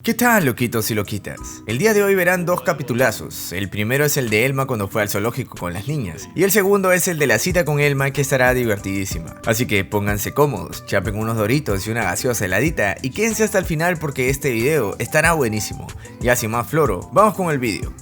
¿Qué tal, loquitos y loquitas? El día de hoy verán dos capitulazos. El primero es el de Elma cuando fue al zoológico con las niñas, y el segundo es el de la cita con Elma, que estará divertidísima. Así que pónganse cómodos, chapen unos doritos y una gaseosa heladita y quédense hasta el final porque este video estará buenísimo. Ya sin más floro, vamos con el video.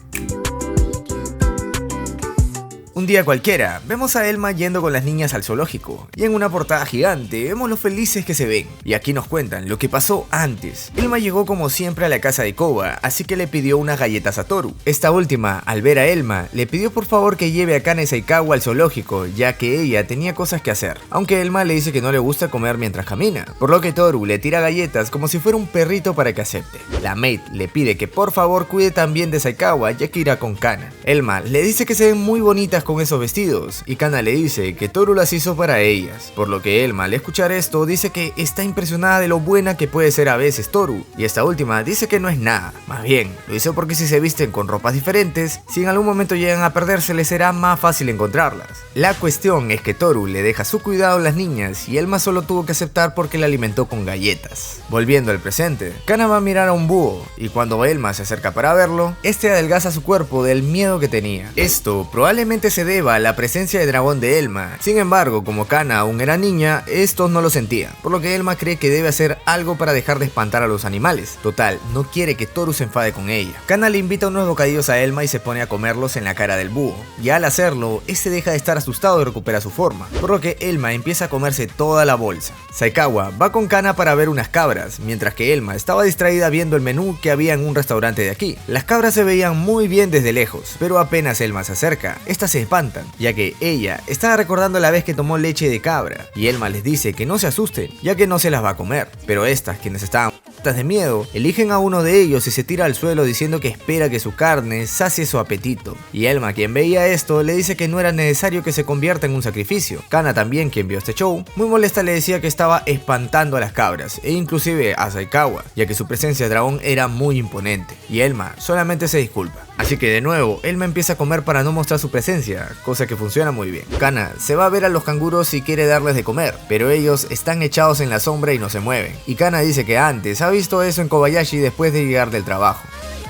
Un día cualquiera, vemos a Elma yendo con las niñas al zoológico, y en una portada gigante vemos lo felices que se ven, y aquí nos cuentan lo que pasó antes. Elma llegó como siempre a la casa de Koba, así que le pidió unas galletas a Toru. Esta última, al ver a Elma, le pidió por favor que lleve a Kana y Saikawa al zoológico, ya que ella tenía cosas que hacer, aunque Elma le dice que no le gusta comer mientras camina, por lo que Toru le tira galletas como si fuera un perrito para que acepte. La maid le pide que por favor cuide también de Saikawa, ya que irá con Kana. Elma le dice que se ven muy bonitas con esos vestidos, y Kana le dice que Toru las hizo para ellas, por lo que Elma al escuchar esto dice que está impresionada de lo buena que puede ser a veces Toru, y esta última dice que no es nada, más bien lo hizo porque si se visten con ropas diferentes, si en algún momento llegan a perderse les será más fácil encontrarlas. La cuestión es que Toru le deja su cuidado a las niñas y Elma solo tuvo que aceptar porque la alimentó con galletas. Volviendo al presente, Kana va a mirar a un búho, y cuando Elma se acerca para verlo, este adelgaza su cuerpo del miedo que tenía. Esto probablemente se deba a la presencia de dragón de Elma. Sin embargo, como Kana aún era niña, estos no lo sentían, por lo que Elma cree que debe hacer algo para dejar de espantar a los animales. Total, no quiere que Toru se enfade con ella. Kana le invita unos bocadillos a Elma y se pone a comerlos en la cara del búho, y al hacerlo, este deja de estar asustado y recupera su forma, por lo que Elma empieza a comerse toda la bolsa. Saikawa va con Kana para ver unas cabras, mientras que Elma estaba distraída viendo el menú que había en un restaurante de aquí. Las cabras se veían muy bien desde lejos, pero apenas Elma se acerca, estas se espantan, ya que ella estaba recordando la vez que tomó leche de cabra, y Elma les dice que no se asusten, ya que no se las va a comer, pero estas, quienes estaban de miedo, eligen a uno de ellos y se tira al suelo diciendo que espera que su carne sacie su apetito, y Elma, quien veía esto, le dice que no era necesario que se convierta en un sacrificio. Kana también, quien vio este show, muy molesta le decía que estaba espantando a las cabras, e inclusive a Saikawa, ya que su presencia de dragón era muy imponente, y Elma solamente se disculpa. Así que de nuevo, Elma empieza a comer para no mostrar su presencia, cosa que funciona muy bien. Kana se va a ver a los canguros y quiere darles de comer, pero ellos están echados en la sombra y no se mueven, y Kana dice que antes ha visto eso en Kobayashi después de llegar del trabajo.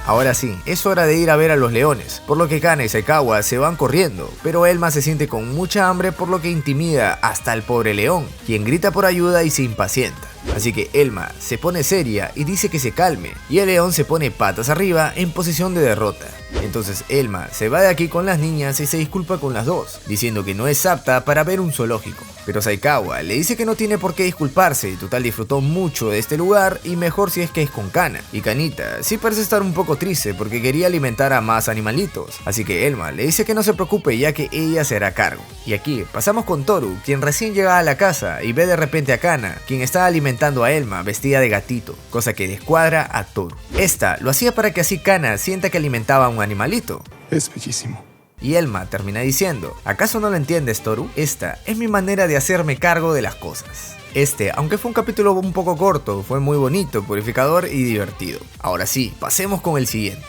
Ahora sí, es hora de ir a ver a los leones, por lo que Kana y Saikawa se van corriendo, pero Elma se siente con mucha hambre por lo que intimida hasta el pobre león, quien grita por ayuda y se impacienta. Así que Elma se pone seria y dice que se calme, y el león se pone patas arriba en posición de derrota. Entonces Elma se va de aquí con las niñas y se disculpa con las dos, diciendo que no es apta para ver un zoológico. Pero Saikawa le dice que no tiene por qué disculparse, total disfrutó mucho de este lugar y mejor si es que es con Kana. Y Kanita sí parece estar un poco triste porque quería alimentar a más animalitos, así que Elma le dice que no se preocupe ya que ella se hará cargo. Y aquí pasamos con Toru, quien recién llega a la casa y ve de repente a Kana, quien está alimentando a Elma vestida de gatito, cosa que descuadra a Toru. Esta lo hacía para que así Kana sienta que alimentaba a un animalito. Es bellísimo. Y Elma termina diciendo, ¿acaso no lo entiendes, Toru? Esta es mi manera de hacerme cargo de las cosas. Aunque fue un capítulo un poco corto, fue muy bonito, purificador y divertido. Ahora sí, pasemos con el siguiente.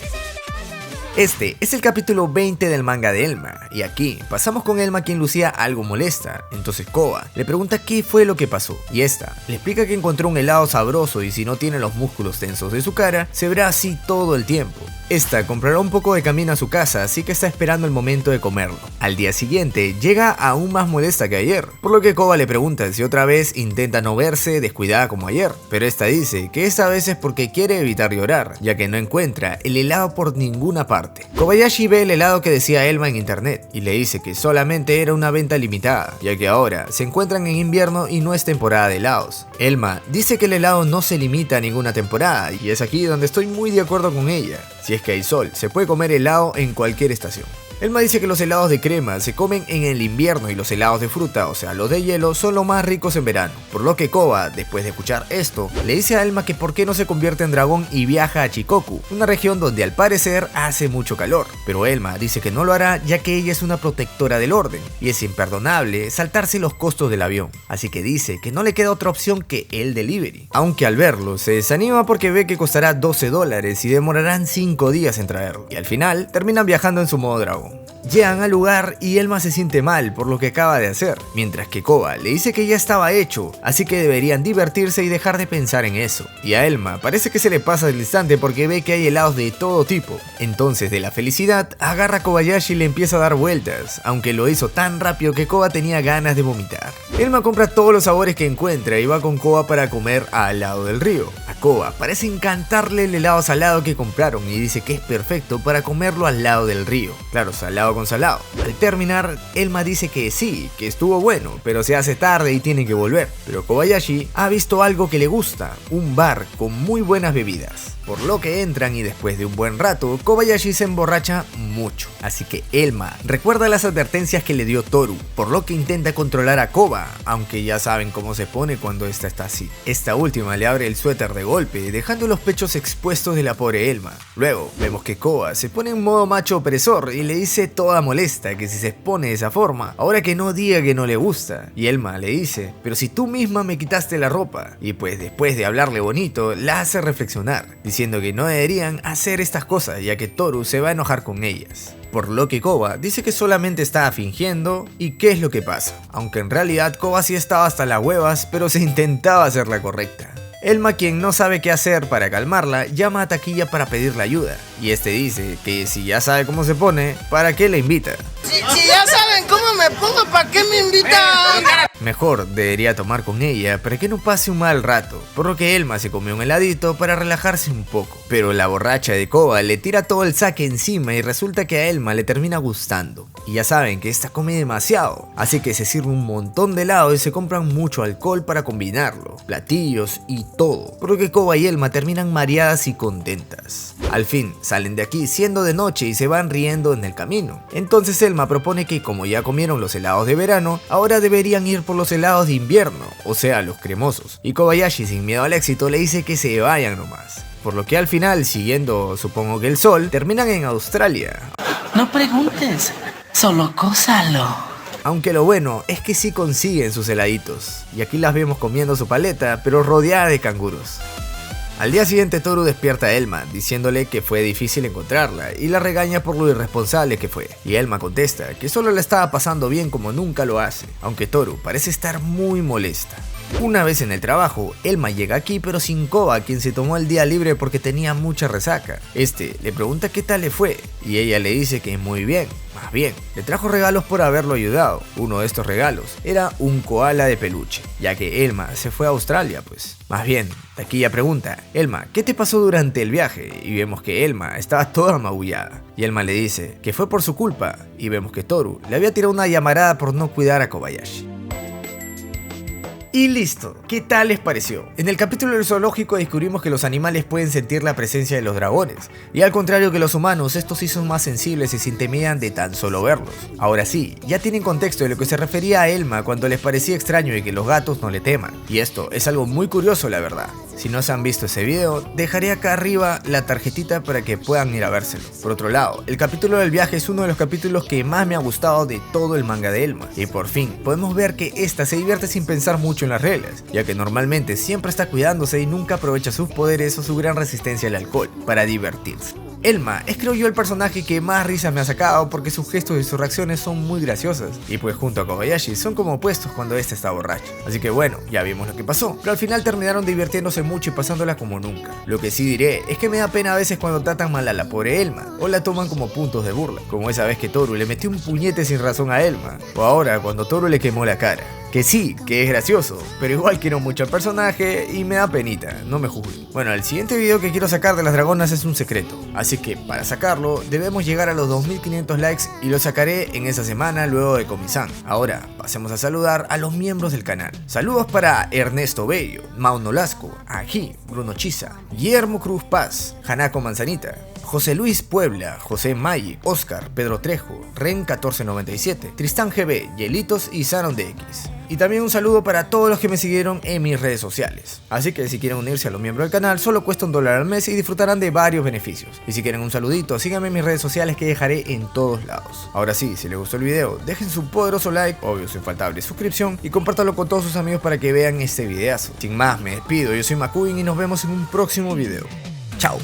Este es el capítulo 20 del manga de Elma, y aquí pasamos con Elma, quien lucía algo molesta. Entonces Koba le pregunta qué fue lo que pasó, y esta le explica que encontró un helado sabroso y si no tiene los músculos tensos de su cara, se verá así todo el tiempo. Esta comprará un poco de camino a su casa, así que está esperando el momento de comerlo. Al día siguiente llega aún más molesta que ayer, por lo que Koba le pregunta si otra vez intenta no verse descuidada como ayer, pero esta dice que esta vez es porque quiere evitar llorar, ya que no encuentra el helado por ninguna parte. Kobayashi ve el helado que decía Elma en internet y le dice que solamente era una venta limitada, ya que ahora se encuentran en invierno y no es temporada de helados. Elma dice que el helado no se limita a ninguna temporada, y es aquí donde estoy muy de acuerdo con ella. Si es que hay sol, se puede comer helado en cualquier estación. Elma dice que los helados de crema se comen en el invierno y los helados de fruta, o sea los de hielo, son los más ricos en verano. Por lo que Koba, después de escuchar esto, le dice a Elma que por qué no se convierte en dragón y viaja a Shikoku, una región donde al parecer hace mucho calor. Pero Elma dice que no lo hará ya que ella es una protectora del orden, y es imperdonable saltarse los costos del avión. Así que dice que no le queda otra opción que el delivery. Aunque al verlo se desanima porque ve que costará $12 y demorarán 5 días en traerlo. Y al final terminan viajando en su modo dragón. bueno, llegan al lugar y Elma se siente mal por lo que acaba de hacer, mientras que Koba le dice que ya estaba hecho, así que deberían divertirse y dejar de pensar en eso. Y a Elma parece que se le pasa el instante porque ve que hay helados de todo tipo. Entonces, de la felicidad, agarra a Kobayashi y le empieza a dar vueltas, aunque lo hizo tan rápido que Koba tenía ganas de vomitar. Elma compra todos los sabores que encuentra y va con Koba para comer al lado del río. A Koba parece encantarle el helado salado que compraron y dice que es perfecto para comerlo al lado del río. Claro, salado con salado. Al terminar, Elma dice que sí, que estuvo bueno, pero se hace tarde y tiene que volver. Pero Kobayashi ha visto algo que le gusta, un bar con muy buenas bebidas. Por lo que entran y después de un buen rato, Kobayashi se emborracha mucho. Así que Elma recuerda las advertencias que le dio Toru, por lo que intenta controlar a Koba, aunque ya saben cómo se pone cuando esta está así. Esta última le abre el suéter de golpe, dejando los pechos expuestos de la pobre Elma. Luego vemos que Koba se pone en modo macho opresor y le dice toda molesta que si se expone de esa forma, ahora que no diga que no le gusta. Y Elma le dice, pero si tú misma me quitaste la ropa. Y pues después de hablarle bonito, la hace reflexionar, diciendo que no deberían hacer estas cosas ya que Toru se va a enojar con ellas. Por lo que Koba dice que solamente estaba fingiendo y qué es lo que pasa, aunque en realidad Koba sí estaba hasta las huevas, pero se intentaba hacer la correcta. Elma, quien no sabe qué hacer para calmarla, llama a Taquilla para pedirle ayuda, y este dice que si ya sabe cómo se pone, ¿para qué le invita? Si ya saben cómo me pongo, ¿para qué me invitan? Mejor debería tomar con ella para que no pase un mal rato, por lo que Elma se comió un heladito para relajarse un poco. Pero la borracha de Koba le tira todo el saque encima y resulta que a Elma le termina gustando. Y ya saben que esta come demasiado, así que se sirve un montón de helado y se compran mucho alcohol para combinarlo, platillos y todo, por lo que Koba y Elma terminan mareadas y contentas. Al fin salen de aquí siendo de noche y se van riendo en el camino. Entonces Elma propone que como ya comieron los helados de verano, ahora deberían ir por los helados de invierno, o sea, los cremosos. Y Kobayashi, sin miedo al éxito, le dice que se vayan nomás. Por lo que al final, siguiendo supongo que el sol, terminan en Australia. No preguntes, solo cósalo. Aunque lo bueno es que sí consiguen sus heladitos, y aquí las vemos comiendo su paleta, pero rodeada de canguros. Al día siguiente Toru despierta a Elma, diciéndole que fue difícil encontrarla y la regaña por lo irresponsable que fue. Y Elma contesta que solo la estaba pasando bien como nunca lo hace, aunque Toru parece estar muy molesta. Una vez en el trabajo, Elma llega aquí pero sin Koba, quien se tomó el día libre porque tenía mucha resaca. Este le pregunta qué tal le fue y ella le dice que muy bien. Más bien, le trajo regalos por haberlo ayudado. Uno de estos regalos era un koala de peluche, ya que Elma se fue a Australia pues. Más bien, Taquilla pregunta, Elma, ¿qué te pasó durante el viaje? Y vemos que Elma estaba toda magullada. Y Elma le dice que fue por su culpa, y vemos que Toru le había tirado una llamarada por no cuidar a Kobayashi. Y listo, ¿qué tal les pareció? En el capítulo del zoológico descubrimos que los animales pueden sentir la presencia de los dragones, y al contrario que los humanos, estos sí son más sensibles y se intimidan de tan solo verlos. Ahora sí, ya tienen contexto de lo que se refería a Elma cuando les parecía extraño de que los gatos no le teman, y esto es algo muy curioso la verdad. Si no se han visto ese video, dejaré acá arriba la tarjetita para que puedan ir a vérselo. Por otro lado, el capítulo del viaje es uno de los capítulos que más me ha gustado de todo el manga de Elma, y por fin podemos ver que esta se divierte sin pensar mucho en las reglas, ya que normalmente siempre está cuidándose y nunca aprovecha sus poderes o su gran resistencia al alcohol para divertirse. Elma es creo yo el personaje que más risa me ha sacado porque sus gestos y sus reacciones son muy graciosas, y pues junto a Kobayashi son como opuestos cuando este está borracho. Así que bueno, ya vimos lo que pasó, pero al final terminaron divirtiéndose mucho y pasándola como nunca. Lo que sí diré es que me da pena a veces cuando tratan mal a la pobre Elma, o la toman como puntos de burla, como esa vez que Toru le metió un puñete sin razón a Elma, o ahora cuando Toru le quemó la cara. Que sí, que es gracioso, pero igual quiero mucho al personaje y me da penita, no me juzguen. Bueno, el siguiente video que quiero sacar de las dragonas es un secreto, así que para sacarlo debemos llegar a los 2500 likes y lo sacaré en esa semana luego de Komi-san. Ahora pasemos a saludar a los miembros del canal. Saludos para Ernesto Bello, Mau Nolasco, Ají, Bruno Chiza, Guillermo Cruz Paz, Hanako Manzanita, José Luis Puebla, José Magic, Oscar, Pedro Trejo, Ren 1497, Tristán GB, Yelitos y Saron DX. Y también un saludo para todos los que me siguieron en mis redes sociales. Así que si quieren unirse a los miembros del canal, solo cuesta $1 al mes y disfrutarán de varios beneficios. Y si quieren un saludito, síganme en mis redes sociales que dejaré en todos lados. Ahora sí, si les gustó el video, dejen su poderoso like, obvio su infaltable suscripción, y compártanlo con todos sus amigos para que vean este videazo. Sin más, me despido, yo soy Makuin y nos vemos en un próximo video. Chao.